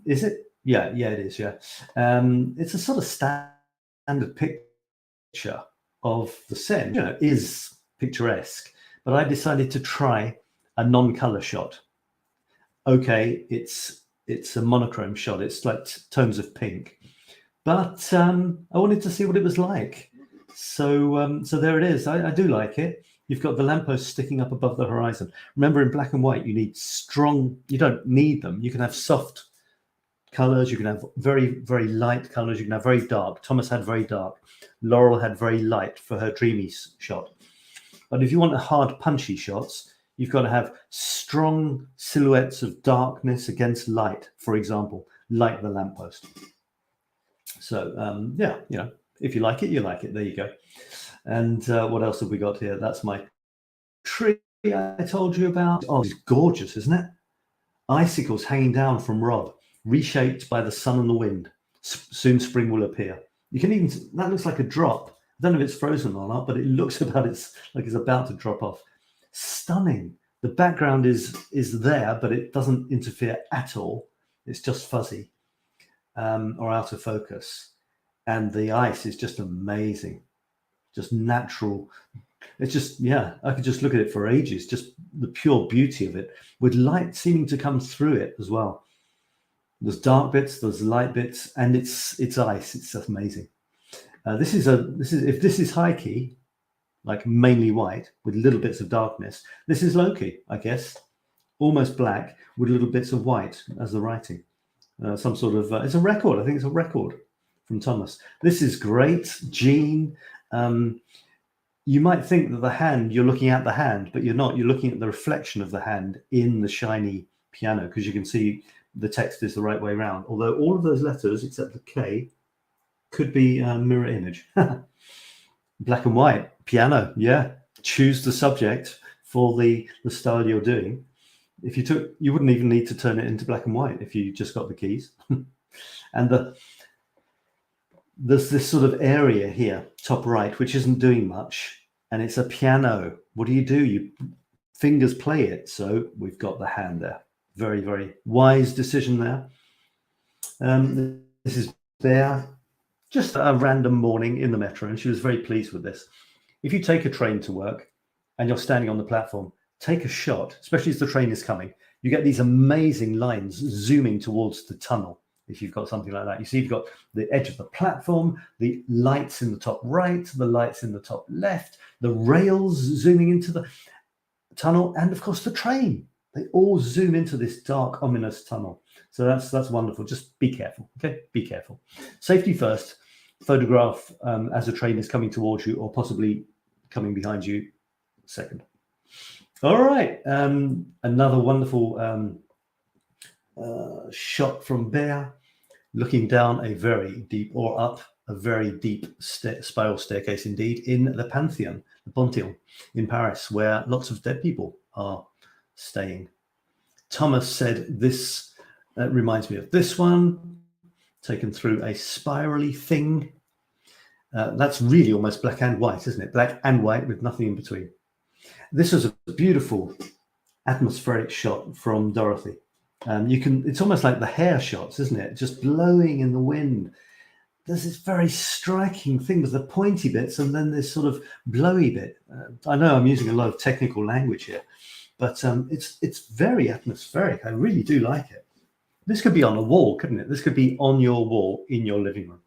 Is it? Yeah, it is, yeah. It's a sort of standard picture of the Seine, you know, is picturesque, but I decided to try a non-color shot. Okay, it's a monochrome shot. It's like tones of pink, but I wanted to see what it was like. So there it is. I do like it. You've got the lamppost sticking up above the horizon. Remember, in black and white, you need strong, you don't need them. You can have soft colors. You can have very, very light colors. You can have very dark. Thomas had very dark. Laurel had very light for her dreamy shot. But if you want a hard, punchy shots, you've got to have strong silhouettes of darkness against light, for example, like the lamppost. So, yeah, you know, if you like it, you like it. There you go. And what else have we got here? That's my tree I told you about. Oh, it's gorgeous, isn't it? Icicles hanging down from Rob, reshaped by the sun and the wind. Soon spring will appear. You can even, that looks like a drop. I don't know if it's frozen or not, but it looks like it's about to drop off. Stunning. The background is there, but it doesn't interfere at all. It's just fuzzy or out of focus. And the ice is just amazing, just natural. It's just, yeah, I could just look at it for ages, just the pure beauty of it, with light seeming to come through it as well. There's dark bits, there's light bits, and it's ice. It's just amazing. This is if this is high key, like mainly white with little bits of darkness. This is low key, I guess, almost black with little bits of white as the writing. Some sort of it's a record. I think it's a record from Thomas. This is great, Gene. You might think that the hand, you're looking at the hand, but you're not. You're looking at the reflection of the hand in the shiny piano, because you can see the text is the right way around. Although all of those letters, except the K, could be mirror image. Black and white, piano, yeah. Choose the subject for the style you're doing. If you wouldn't even need to turn it into black and white if you just got the keys. And there's this sort of area here, top right, which isn't doing much, and it's a piano. What do? You fingers play it. So we've got the hand there. Very, very wise decision there. This is there. Just a random morning in the metro, and she was very pleased with this. If you take a train to work and you're standing on the platform, take a shot, especially as the train is coming. You get these amazing lines zooming towards the tunnel. If you've got something like that, you see you've got the edge of the platform, the lights in the top right, the lights in the top left, the rails zooming into the tunnel, and of course the train. They all zoom into this dark, ominous tunnel. So that's wonderful. Just be careful, okay? Be careful. Safety first. Photograph as a train is coming towards you or possibly coming behind you second. All right. Another wonderful shot from Ber, looking down a very deep, or up a very deep spiral staircase indeed, in the Pantheon, the Pantheon in Paris, where lots of dead people are staying. Thomas said this reminds me of this one, taken through a spirally thing. That's really almost black and white, isn't it? Black and white with nothing in between. This is a beautiful atmospheric shot from Dorothy. It's almost like the hair shots, isn't it? Just blowing in the wind. There's this very striking thing with the pointy bits and then this sort of blowy bit. I know I'm using a lot of technical language here, but it's very atmospheric. I really do like it. This could be on a wall, couldn't it? This could be on your wall in your living room.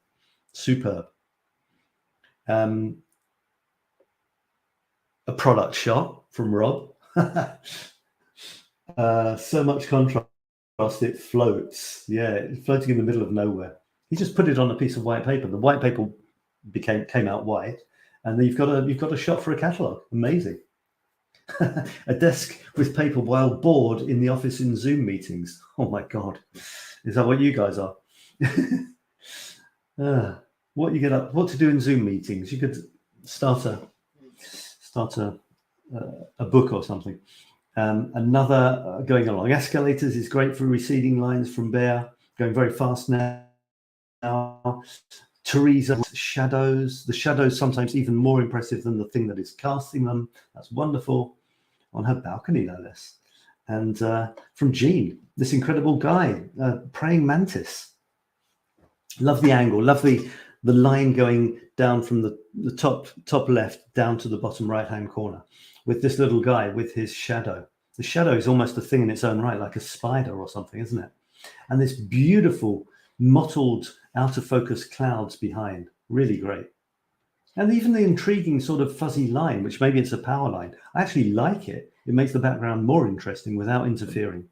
Superb. A product shot from Rob. So much contrast, it floats. Yeah, it's floating in the middle of nowhere. He just put it on a piece of white paper. The white paper came out white, and then you've got a shot for a catalogue. Amazing. A desk with paper while bored in the office in Zoom meetings. Oh my God, is that what you guys are? What to do in Zoom meetings? You could start a book or something. Another going along escalators is great for receding lines from Ber, going very fast now. Teresa's shadows, the shadows sometimes even more impressive than the thing that is casting them. That's wonderful. On her balcony, no less. And from Jean, this incredible guy, praying mantis. Love the angle, love the line going down from the top left down to the bottom right-hand corner with this little guy with his shadow. The shadow is almost a thing in its own right, like a spider or something, isn't it? And this beautiful mottled out of focus clouds behind, really great. And even the intriguing sort of fuzzy line, which maybe it's a power line. I actually like it. It makes the background more interesting without interfering.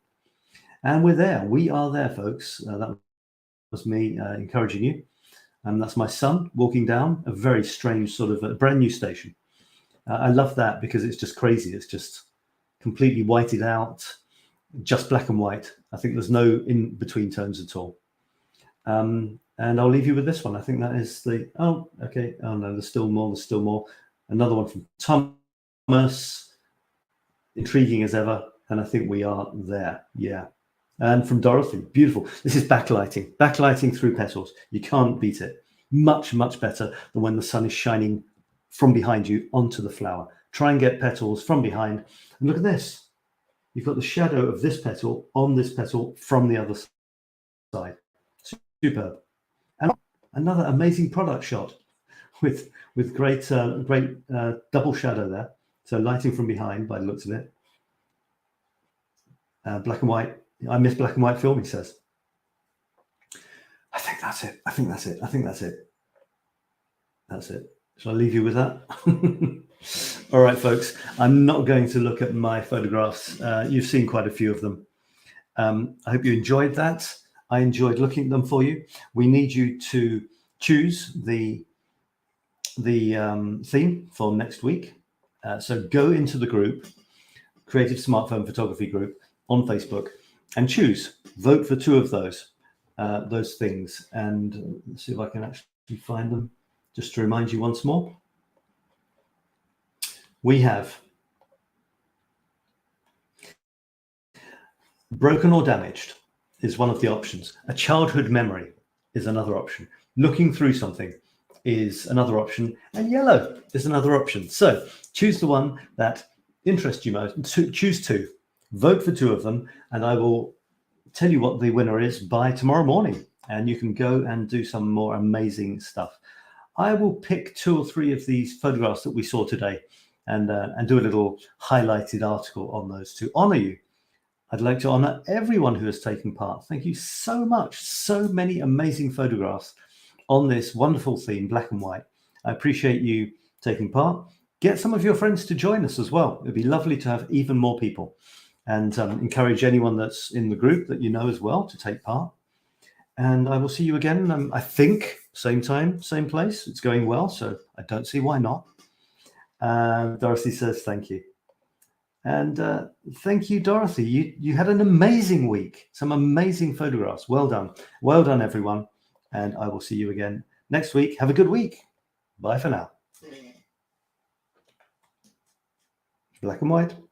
And we're there. We are there, folks. That was me encouraging you. And that's my son walking down a very strange sort of a brand new station. I love that because it's just crazy. It's just completely whited out, just black and white. I think there's no in between tones at all. And I'll leave you with this one. I think that is oh no, there's still more. Another one from Thomas, intriguing as ever. And I think we are there. Yeah. And from Dorothy, beautiful. This is backlighting through petals. You can't beat it. Much, much better than when the sun is shining from behind you onto the flower. Try and get petals from behind. And look at this. you've got the shadow of this petal on this petal from the other side. Superb. And another amazing product shot with great double shadow there. So lighting from behind by the looks of it. Black and white. I miss black and white film, he says. I think that's it. I think that's it. I think that's it. That's it. Shall I leave you with that? All right, folks. I'm not going to look at my photographs. You've seen quite a few of them. I hope you enjoyed that. I enjoyed looking at them for you. We need you to choose the theme for next week. So go into the group, Creative Smartphone Photography group on Facebook, and choose. Vote for two of those things. And let's see if I can actually find them. Just to remind you once more, we have broken or damaged is one of the options. A childhood memory is another option. Looking through something is another option. And yellow is another option. So choose the one that interests you most. Choose two. Vote for two of them. And I will tell you what the winner is by tomorrow morning. And you can go and do some more amazing stuff. I will pick 2 or 3 of these photographs that we saw today and do a little highlighted article on those to honor you. I'd like to honor everyone who has taken part. Thank you so much. So many amazing photographs on this wonderful theme, black and white. I appreciate you taking part. Get some of your friends to join us as well. It'd be lovely to have even more people, and encourage anyone that's in the group that you know as well to take part. And I will see you again, I think, same time, same place. It's going well, so I don't see why not. Dorothy says thank you. And thank you, Dorothy. You had an amazing week. Some amazing photographs. Well done. Well done, everyone. And I will see you again next week. Have a good week. Bye for now. Black and white.